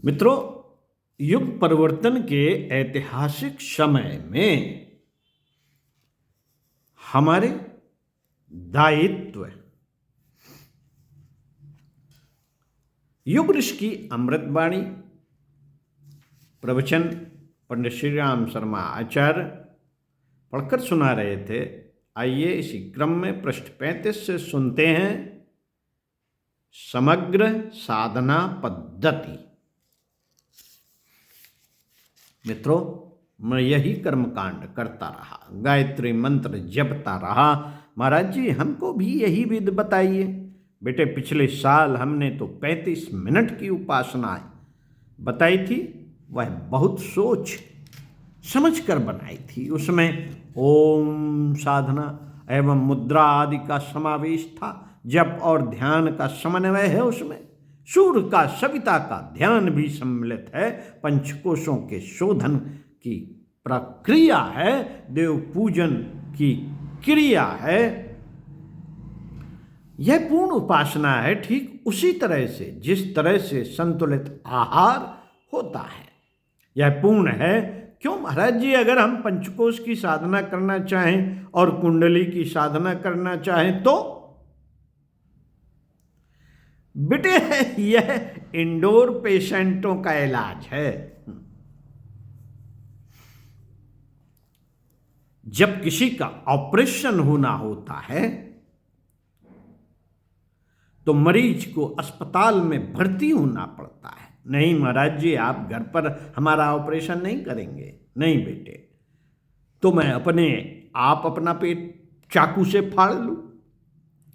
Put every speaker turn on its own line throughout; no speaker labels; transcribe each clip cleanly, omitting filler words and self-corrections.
मित्रों, युग परिवर्तन के ऐतिहासिक समय में हमारे दायित्व युग ऋषि की अमृतवाणी प्रवचन पंडित श्री राम शर्मा आचार्य पढ़कर सुना रहे थे। आइए इसी क्रम में पृष्ठ 35 से सुनते हैं समग्र साधना पद्धति। मित्रों, मैं यही कर्मकांड करता रहा, गायत्री मंत्र जपता रहा। महाराज जी, हमको भी यही विध बताइए। बेटे, पिछले साल हमने तो 35 मिनट की उपासना बताई थी, वह बहुत सोच समझ कर बनाई थी। उसमें ओम साधना एवं मुद्रा आदि का समावेश था। जप और ध्यान का समन्वय है। उसमें सूर्य का सविता का ध्यान भी सम्मिलित है। पंचकोशों के शोधन की प्रक्रिया है। देव पूजन की क्रिया है। यह पूर्ण उपासना है, ठीक उसी तरह से जिस तरह से संतुलित आहार होता है। यह पूर्ण है। क्यों महाराज जी? अगर हम पंचकोश की साधना करना चाहें और कुंडली की साधना करना चाहें तो बेटे, यह इंडोर पेशेंटों का इलाज है। जब किसी का ऑपरेशन होना होता है तो मरीज को अस्पताल में भर्ती होना पड़ता है। नहीं महाराज जी, आप घर पर हमारा ऑपरेशन नहीं करेंगे। नहीं बेटे, तो मैं आप अपना पेट चाकू से फाड़ लूं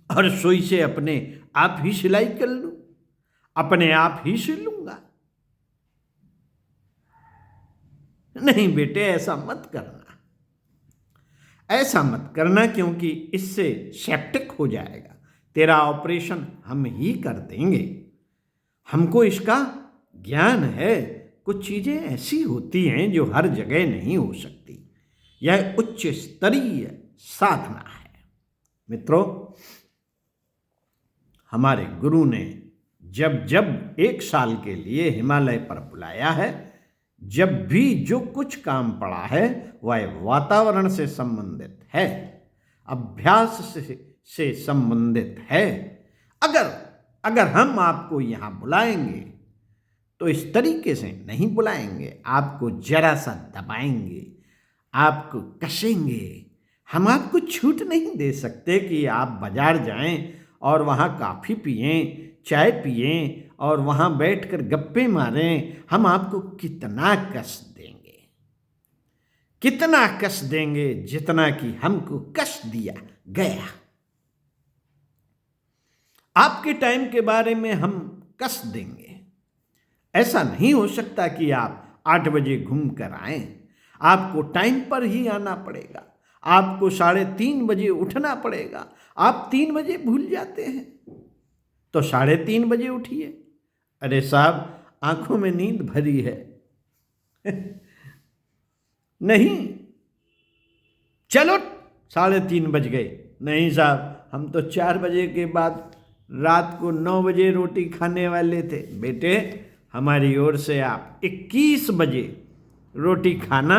और सुई से अपने आप ही सिलाई कर लूं, अपने आप ही सिल लूंगा। नहीं बेटे, ऐसा मत करना, ऐसा मत करना, क्योंकि इससे सेप्टिक हो जाएगा। तेरा ऑपरेशन हम ही कर देंगे। हमको इसका ज्ञान है। कुछ चीजें ऐसी होती हैं जो हर जगह नहीं हो सकती। यह उच्च स्तरीय साधना है। मित्रों, हमारे गुरु ने जब जब 1 साल के लिए हिमालय पर बुलाया है, जब भी जो कुछ काम पड़ा है वह वातावरण से संबंधित है, अभ्यास से संबंधित है। अगर हम आपको यहां बुलाएंगे तो इस तरीके से नहीं बुलाएंगे। आपको जरा सा दबाएंगे, आपको कसेंगे। हम आपको छूट नहीं दे सकते कि आप बाजार जाएं और वहां कॉफी पिएं, चाय पिएं और वहां बैठकर गप्पे मारें। हम आपको कितना कस देंगे, कितना कस देंगे, जितना कि हमको कस दिया गया। आपके टाइम के बारे में हम कस देंगे। ऐसा नहीं हो सकता कि आप 8 बजे घूम कर आए। आपको टाइम पर ही आना पड़ेगा। आपको 3:30 बजे उठना पड़ेगा। आप 3 बजे भूल जाते हैं तो 3:30 बजे उठिए। अरे साहब, आंखों में नींद भरी है। नहीं, चलो 3:30 बज गए। नहीं साहब, हम तो 4 बजे के बाद रात को 9 बजे रोटी खाने वाले थे। बेटे, हमारी ओर से आप 21 बजे रोटी खाना,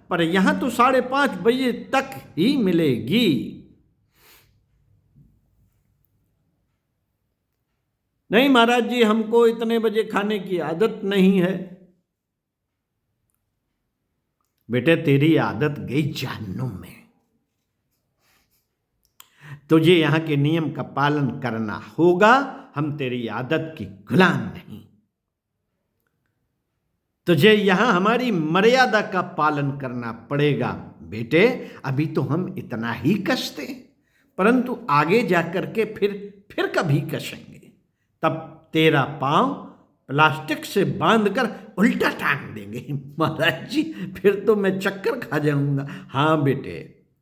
पर यहां तो 5:30 बजे तक ही मिलेगी। नहीं महाराज जी, हमको इतने बजे खाने की आदत नहीं है। बेटे, तेरी आदत गई जहन्नुम में। तुझे यहां के नियम का पालन करना होगा। हम तेरी आदत की गुलाम नहीं। तुझे यहां हमारी मर्यादा का पालन करना पड़ेगा। बेटे, अभी तो हम इतना ही कसते, परंतु आगे जाकर के फिर कभी कसेंगे। तब तेरा पांव प्लास्टिक से बांधकर उल्टा टांग देंगे। महाराज जी, फिर तो मैं चक्कर खा जाऊंगा। हाँ बेटे,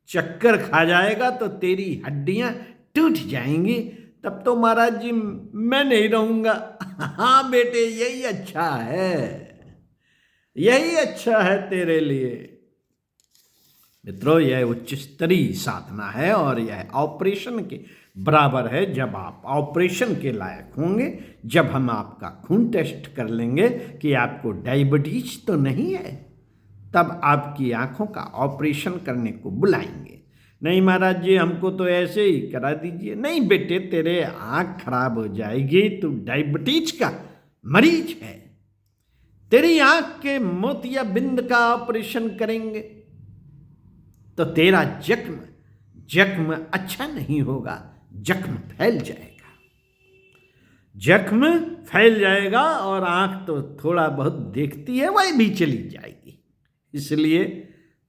चक्कर खा जाएगा तो तेरी हड्डियां टूट जाएंगी। तब तो महाराज जी मैं नहीं रहूंगा। हाँ बेटे, यही अच्छा है, यही अच्छा है तेरे लिए। मित्रों, यह उच्च स्तरीय साधना है और यह ऑपरेशन के बराबर है जब आप ऑपरेशन के लायक होंगे, जब हम आपका खून टेस्ट कर लेंगे कि आपको डायबिटीज तो नहीं है, तब आपकी आंखों का ऑपरेशन करने को बुलाएंगे। नहीं महाराज जी, हमको तो ऐसे ही करा दीजिए। नहीं बेटे, तेरे आंख खराब हो जाएगी, तू डायबिटीज का मरीज है। तेरी आंख के मोतियाबिंद का ऑपरेशन करेंगे तो तेरा जख्म अच्छा नहीं होगा, जख्म फैल जाएगा। जख्म फैल जाएगा और आंख तो थोड़ा बहुत देखती है, वही भी चली जाएगी। इसलिए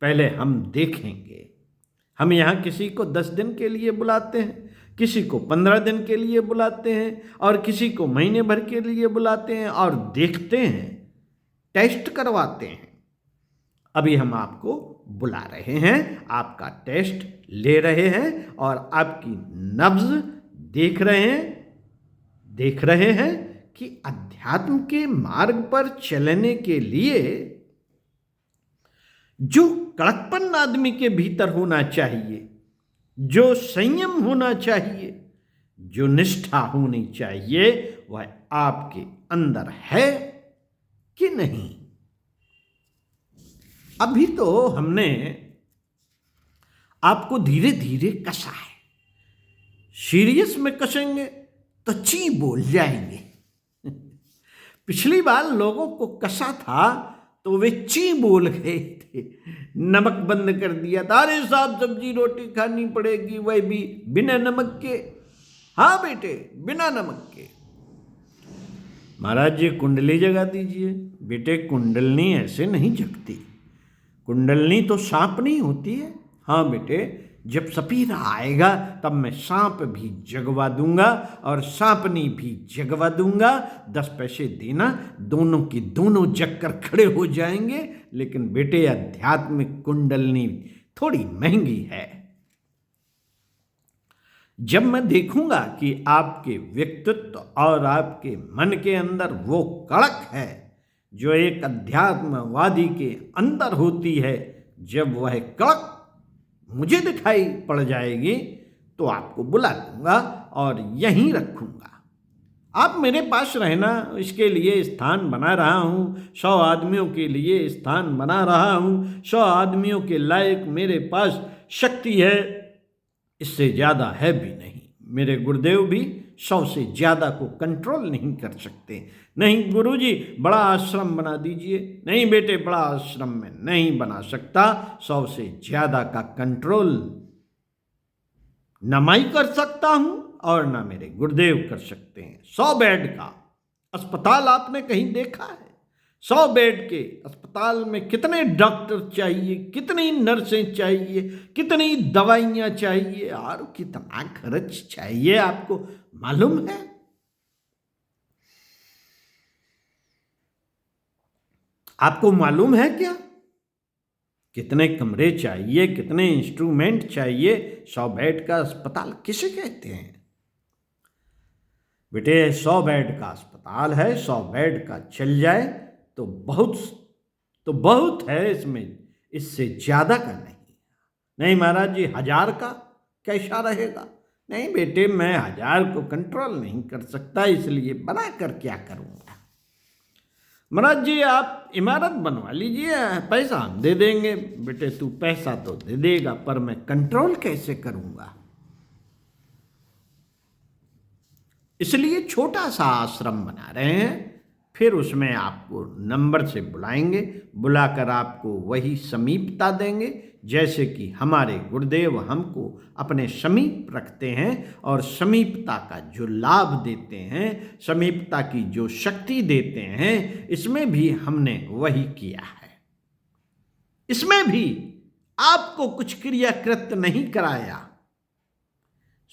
पहले हम देखेंगे। हम यहाँ किसी को 10 दिन के लिए बुलाते हैं, किसी को 15 दिन के लिए बुलाते हैं और किसी को महीने भर के लिए बुलाते हैं और देखते हैं, टेस्ट करवाते हैं। अभी हम आपको बुला रहे हैं, आपका टेस्ट ले रहे हैं और आपकी नब्ज देख रहे हैं कि अध्यात्म के मार्ग पर चलने के लिए जो कड़कपन आदमी के भीतर होना चाहिए, जो संयम होना चाहिए, जो निष्ठा होनी चाहिए, वह आपके अंदर है कि नहीं। अभी तो हमने आपको धीरे धीरे कसा है। सीरियस में कसेंगे तो ची बोल जाएंगे। पिछली बार लोगों को कसा था तो वे ची बोल गए थे, नमक बंद कर दिया था। अरे साहब, सब्जी रोटी खानी पड़ेगी, वह भी बिना नमक के। हाँ बेटे, बिना नमक के। महाराज जी, कुंडली जगा दीजिए। बेटे, कुंडलनी ऐसे नहीं जगती। कुंडलनी तो सांप नहीं होती है। हाँ बेटे, जब सपेरा आएगा तब मैं सांप भी जगवा दूंगा और सांपनी भी जगवा दूंगा। 10 पैसे देना, दोनों की दोनों जग कर खड़े हो जाएंगे। लेकिन बेटे, आध्यात्मिक कुंडलनी थोड़ी महंगी है। जब मैं देखूंगा कि आपके व्यक्तित्व और आपके मन के अंदर वो कड़क है जो एक अध्यात्मवादी के अंदर होती है, जब वह कड़क मुझे दिखाई पड़ जाएगी तो आपको बुला लूंगा और यहीं रखूंगा। आप मेरे पास रहना, इसके लिए स्थान बना रहा हूँ। 100 आदमियों के लिए स्थान बना रहा हूँ। 100 आदमियों के लायक मेरे पास शक्ति है, इससे ज़्यादा है भी नहीं। मेरे गुरुदेव भी 100 से ज़्यादा को कंट्रोल नहीं कर सकते। नहीं गुरुजी, बड़ा आश्रम बना दीजिए। नहीं बेटे, बड़ा आश्रम में नहीं बना सकता। 100 से ज़्यादा का कंट्रोल न मैं कर सकता हूँ और ना मेरे गुरुदेव कर सकते हैं। 100 बेड का अस्पताल आपने कहीं देखा है? 100 बेड के अस्पताल में कितने डॉक्टर चाहिए, कितनी नर्सें चाहिए, कितनी दवाइयाँ चाहिए और कितना खर्च चाहिए, आपको मालूम है? आपको मालूम है क्या? कितने कमरे चाहिए, कितने इंस्ट्रूमेंट चाहिए? 100 बेड का अस्पताल किसे कहते हैं? बेटे, 100 बेड का अस्पताल है। 100 बेड का चल जाए तो बहुत है इसमें, इससे ज़्यादा का नहीं। नहीं महाराज जी, 1000 का कैसा रहेगा? नहीं बेटे, मैं 1000 को कंट्रोल नहीं कर सकता, इसलिए बना कर क्या करूँगा। महाराज जी, आप इमारत बनवा लीजिए, पैसा हम दे देंगे। बेटे, तू पैसा तो दे देगा, पर मैं कंट्रोल कैसे करूँगा? इसलिए छोटा सा आश्रम बना रहे हैं, फिर उसमें आपको नंबर से बुलाएंगे, बुलाकर आपको वही समीपता देंगे जैसे कि हमारे गुरुदेव हमको अपने समीप रखते हैं और समीपता का जो लाभ देते हैं, समीपता की जो शक्ति देते हैं, इसमें भी हमने वही किया है। इसमें भी आपको कुछ क्रियाकृत नहीं कराया।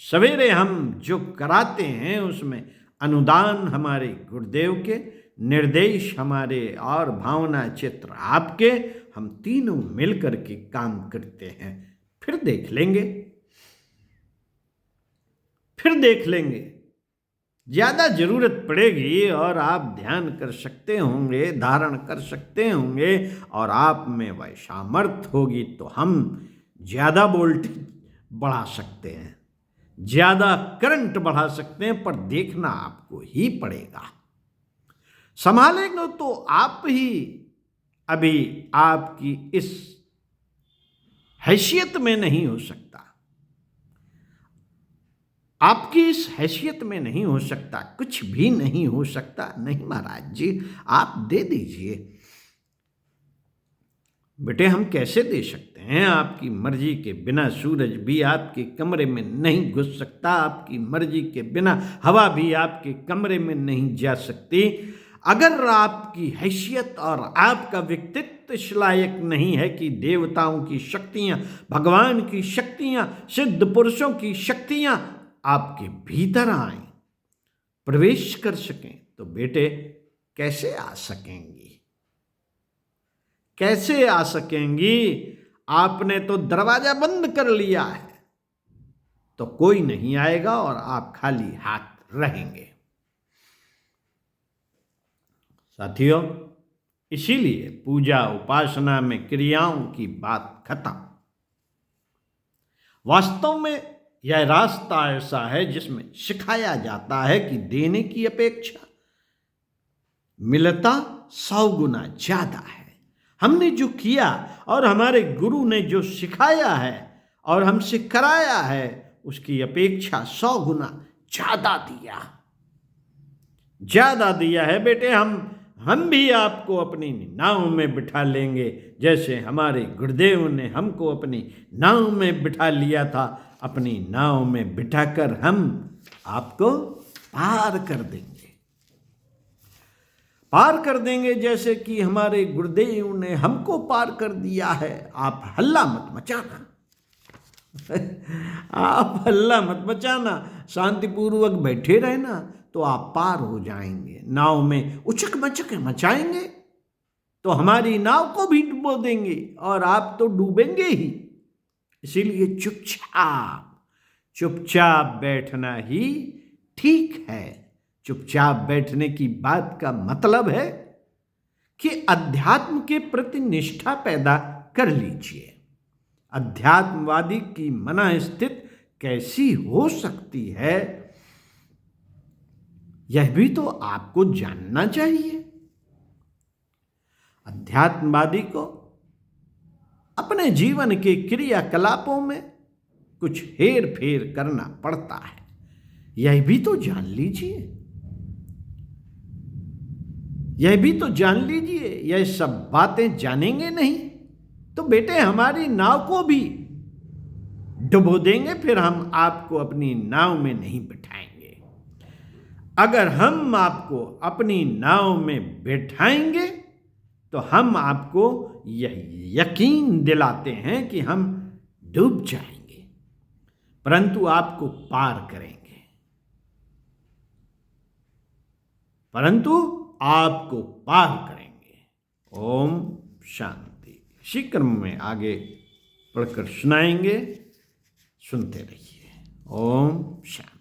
सवेरे हम जो कराते हैं उसमें अनुदान हमारे गुरुदेव के, निर्देश हमारे और भावना चित्र आपके, हम तीनों मिलकर के काम करते हैं। फिर देख लेंगे, ज़्यादा ज़रूरत पड़ेगी और आप ध्यान कर सकते होंगे, धारण कर सकते होंगे और आप में वह सामर्थ्य होगी तो हम ज़्यादा वोल्टेज बढ़ा सकते हैं। ज्यादा करंट बढ़ा सकते हैं, पर देखना आपको ही पड़ेगा। संभालेंगे तो आप ही अभी आपकी इस हैसियत में नहीं हो सकता, आपकी इस हैसियत में नहीं हो सकता, कुछ भी नहीं हो सकता। नहीं महाराज जी, आप दे दीजिए। बेटे हम कैसे दे सकते हैं? आपकी मर्जी के बिना सूरज भी आपके कमरे में नहीं घुस सकता, आपकी मर्जी के बिना हवा भी आपके कमरे में नहीं जा सकती। अगर आपकी हैसियत और आपका व्यक्तित्व इस लायक नहीं है कि देवताओं की शक्तियां, भगवान की शक्तियां, सिद्ध पुरुषों की शक्तियां आपके भीतर आए, प्रवेश कर सकें, तो बेटे कैसे आ सकेंगी? कैसे आ सकेंगी? आपने तो दरवाजा बंद कर लिया है, तो कोई नहीं आएगा और आप खाली हाथ रहेंगे। साथियों, इसीलिए पूजा उपासना में क्रियाओं की बात खत्म। वास्तव में यह रास्ता ऐसा है जिसमें सिखाया जाता है कि देने की अपेक्षा मिलता 100 गुना ज्यादा है। हमने जो किया और हमारे गुरु ने जो सिखाया है और हमसे कराया है, उसकी अपेक्षा 100 गुना ज्यादा दिया है। बेटे हम भी आपको अपनी नाव में बिठा लेंगे, जैसे हमारे गुरुदेव ने हमको अपनी नाव में बिठा लिया था। अपनी नाव में बिठाकर हम आपको पार कर देंगे, जैसे कि हमारे गुरुदेव ने हमको पार कर दिया है। आप हल्ला मत मचाना, शांतिपूर्वक बैठे रहना, तो आप पार हो जाएंगे। नाव में उचक मचक मचाएंगे तो हमारी नाव को भी डुबो देंगे और आप तो डूबेंगे ही। इसीलिए चुपचाप बैठना ही ठीक है। चुपचाप बैठने की बात का मतलब है कि अध्यात्म के प्रति निष्ठा पैदा कर लीजिए। अध्यात्मवादी की मनःस्थिति कैसी हो सकती है, यह भी तो आपको जानना चाहिए। अध्यात्मवादी को अपने जीवन के क्रियाकलापों में कुछ हेर फेर करना पड़ता है, यह भी तो जान लीजिए। यह सब बातें जानेंगे नहीं तो बेटे हमारी नाव को भी डुबो देंगे, फिर हम आपको अपनी नाव में नहीं बिठाएंगे। अगर हम आपको अपनी नाव में बिठाएंगे तो हम आपको यह यकीन दिलाते हैं कि हम डूब जाएंगे, परंतु आपको पार करेंगे। ओम शांति। इसी क्रम में आगे पढ़कर सुनाएंगे, सुनते रहिए। ओम शांति।